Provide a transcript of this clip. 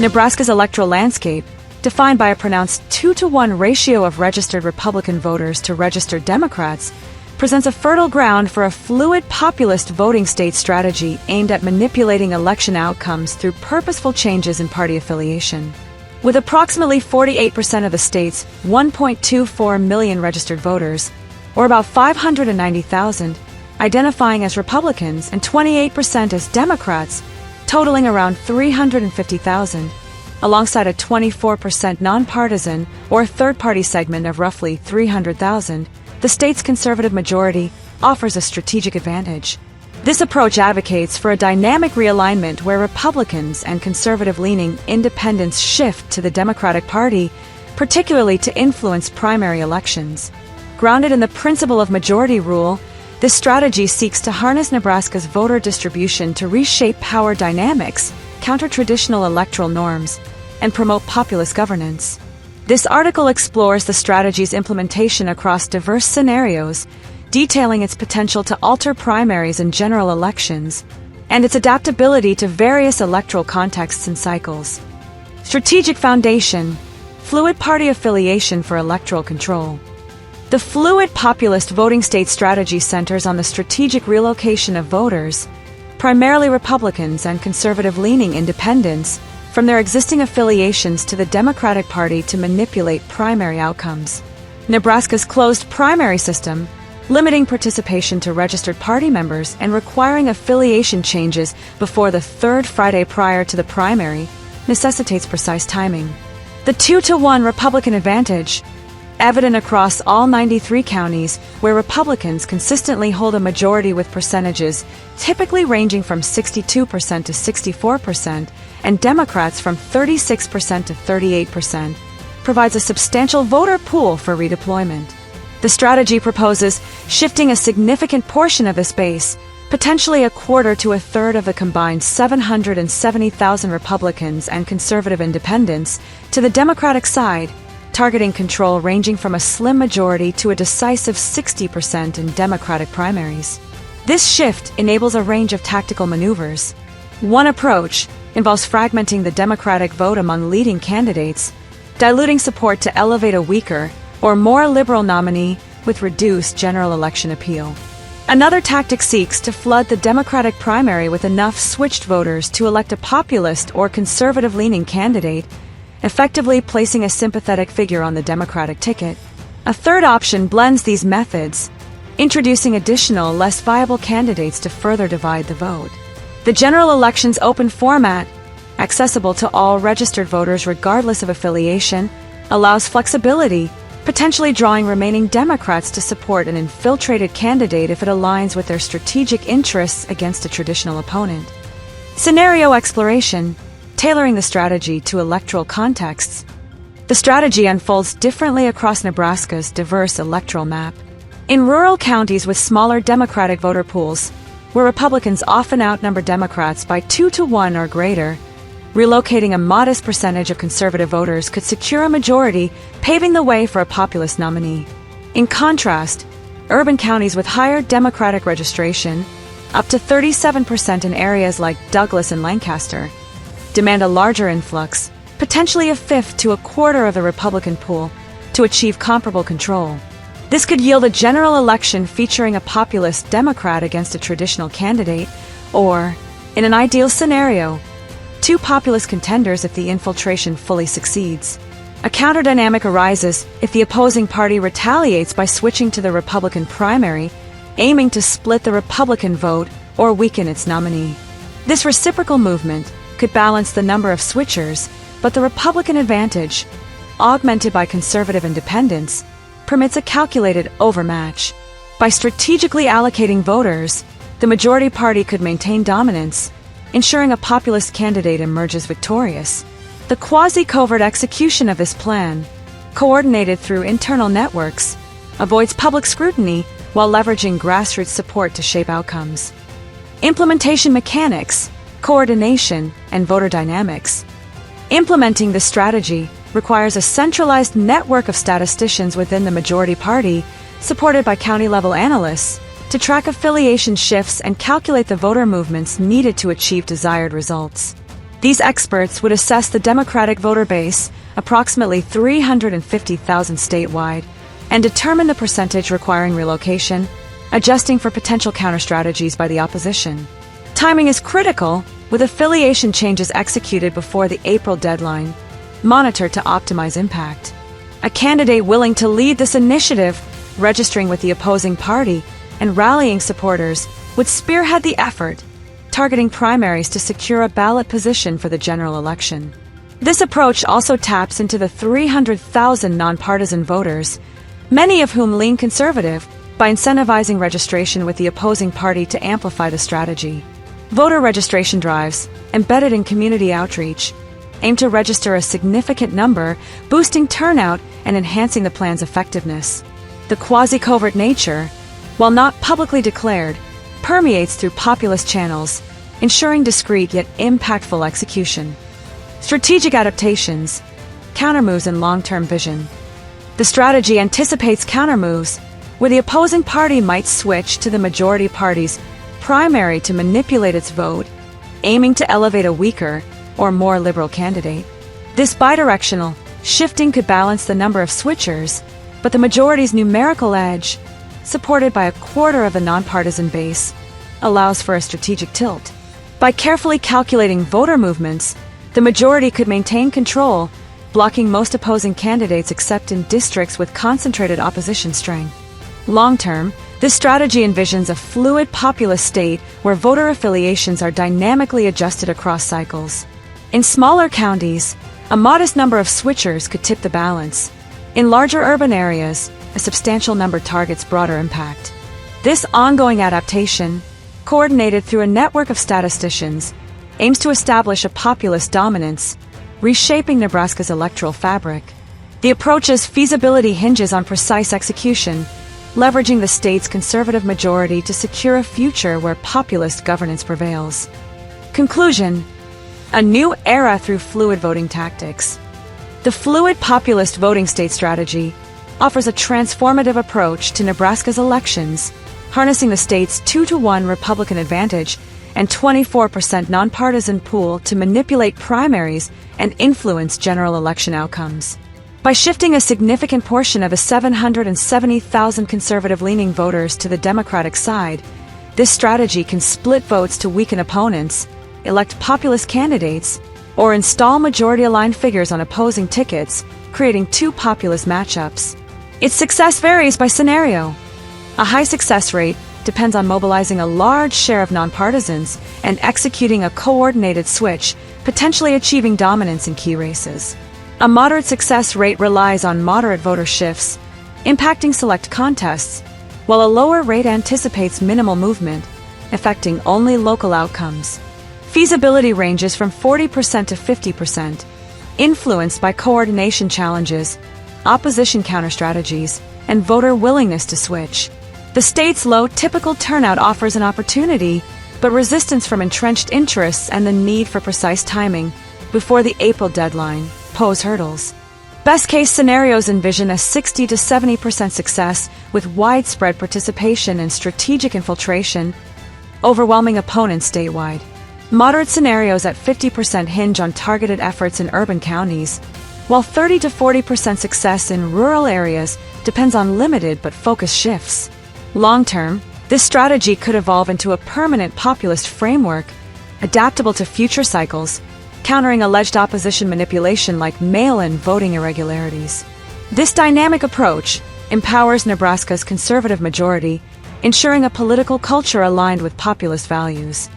Nebraska's electoral landscape, defined by a pronounced 2-to-1 ratio of registered Republican voters to registered Democrats, presents a fertile ground for a fluid populist voting state strategy aimed at manipulating election outcomes through purposeful changes in party affiliation. With approximately 48% of the state's 1.24 million registered voters, or about 590,000, identifying as Republicans and 28% as Democrats, totaling around 350,000, alongside a 24% nonpartisan or third-party segment of roughly 300,000, the state's conservative majority offers a strategic advantage. This approach advocates for a dynamic realignment where Republicans and conservative-leaning independents shift to the Democratic Party, particularly to influence primary elections. Grounded in the principle of majority rule, this strategy seeks to harness Nebraska's voter distribution to reshape power dynamics, counter traditional electoral norms, and promote populist governance. This article explores the strategy's implementation across diverse scenarios, detailing its potential to alter primaries and general elections, and its adaptability to various electoral contexts and cycles. Strategic foundation: fluid party affiliation for electoral control. The fluid populist voting state strategy centers on the strategic relocation of voters, primarily Republicans and conservative-leaning independents, from their existing affiliations to the Democratic Party to manipulate primary outcomes. Nebraska's closed primary system, limiting participation to registered party members and requiring affiliation changes before the third Friday prior to the primary, necessitates precise timing. The 2-to-1 Republican advantage, evident across all 93 counties where Republicans consistently hold a majority with percentages typically ranging from 62% to 64%, and Democrats from 36% to 38%, provides a substantial voter pool for redeployment. The strategy proposes shifting a significant portion of this base, potentially a quarter to a third of the combined 770,000 Republicans and conservative independents, to the Democratic side, targeting control ranging from a slim majority to a decisive 60% in Democratic primaries. This shift enables a range of tactical maneuvers. One approach involves fragmenting the Democratic vote among leading candidates, diluting support to elevate a weaker or more liberal nominee with reduced general election appeal. Another tactic seeks to flood the Democratic primary with enough switched voters to elect a populist or conservative-leaning candidate, effectively placing a sympathetic figure on the Democratic ticket. A third option blends these methods, introducing additional, less viable candidates to further divide the vote. The general election's open format, accessible to all registered voters regardless of affiliation, allows flexibility, potentially drawing remaining Democrats to support an infiltrated candidate if it aligns with their strategic interests against a traditional opponent. Scenario exploration, tailoring the strategy to electoral contexts. The strategy unfolds differently across Nebraska's diverse electoral map. In rural counties with smaller Democratic voter pools, where Republicans often outnumber Democrats by 2-to-1 or greater, relocating a modest percentage of conservative voters could secure a majority, paving the way for a populist nominee. In contrast, urban counties with higher Democratic registration, up to 37% in areas like Douglas and Lancaster, demand a larger influx, potentially a fifth to a quarter of the Republican pool, to achieve comparable control. This could yield a general election featuring a populist Democrat against a traditional candidate, or, in an ideal scenario, two populist contenders if the infiltration fully succeeds. A counter-dynamic arises if the opposing party retaliates by switching to the Republican primary, aiming to split the Republican vote or weaken its nominee. This reciprocal movement could balance the number of switchers, but the Republican advantage, augmented by conservative independents, permits a calculated overmatch. By strategically allocating voters, the majority party could maintain dominance, ensuring a populist candidate emerges victorious. The quasi-covert execution of this plan, coordinated through internal networks, avoids public scrutiny while leveraging grassroots support to shape outcomes. Implementation mechanics, coordination, and voter dynamics. Implementing this strategy requires a centralized network of statisticians within the majority party, supported by county-level analysts, to track affiliation shifts and calculate the voter movements needed to achieve desired results. These experts would assess the Democratic voter base, approximately 350,000 statewide, and determine the percentage requiring relocation, adjusting for potential counter-strategies by the opposition. Timing is critical, with affiliation changes executed before the April deadline, monitored to optimize impact. A candidate willing to lead this initiative, registering with the opposing party, and rallying supporters, would spearhead the effort, targeting primaries to secure a ballot position for the general election. This approach also taps into the 300,000 nonpartisan voters, many of whom lean conservative, by incentivizing registration with the opposing party to amplify the strategy. Voter registration drives, embedded in community outreach, aim to register a significant number, boosting turnout and enhancing the plan's effectiveness. The quasi-covert nature, while not publicly declared, permeates through populist channels, ensuring discreet yet impactful execution. Strategic adaptations, countermoves, and long-term vision. The strategy anticipates countermoves, where the opposing party might switch to the majority party's primary to manipulate its vote, aiming to elevate a weaker or more liberal candidate. This bidirectional shifting could balance the number of switchers, but the majority's numerical edge, supported by a quarter of the nonpartisan base, allows for a strategic tilt. By carefully calculating voter movements, the majority could maintain control, blocking most opposing candidates except in districts with concentrated opposition strength. Long-term, this strategy envisions a fluid populist state where voter affiliations are dynamically adjusted across cycles. In smaller counties, a modest number of switchers could tip the balance. In larger urban areas, a substantial number targets broader impact. This ongoing adaptation, coordinated through a network of statisticians, aims to establish a populist dominance, reshaping Nebraska's electoral fabric. The approach's feasibility hinges on precise execution, leveraging the state's conservative majority to secure a future where populist governance prevails. Conclusion: a new era through fluid voting tactics. The fluid populist voting state strategy offers a transformative approach to Nebraska's elections, harnessing the state's 2-to-1 Republican advantage and 24% nonpartisan pool to manipulate primaries and influence general election outcomes. By shifting a significant portion of the 770,000 conservative-leaning voters to the Democratic side, this strategy can split votes to weaken opponents, elect populist candidates, or install majority-aligned figures on opposing tickets, creating two populist matchups. Its success varies by scenario. A high success rate depends on mobilizing a large share of nonpartisans and executing a coordinated switch, potentially achieving dominance in key races. A moderate success rate relies on moderate voter shifts, impacting select contests, while a lower rate anticipates minimal movement, affecting only local outcomes. Feasibility ranges from 40% to 50%, influenced by coordination challenges, opposition counter-strategies, and voter willingness to switch. The state's low typical turnout offers an opportunity, but resistance from entrenched interests and the need for precise timing before the April deadline pose hurdles. Best-case scenarios envision a 60 to 70% success with widespread participation and strategic infiltration, overwhelming opponents statewide. Moderate scenarios at 50% hinge on targeted efforts in urban counties, while 30 to 40% success in rural areas depends on limited but focused shifts. Long-term, this strategy could evolve into a permanent populist framework, adaptable to future cycles, countering alleged opposition manipulation like mail-in voting irregularities. This dynamic approach empowers Nebraska's conservative majority, ensuring a political culture aligned with populist values.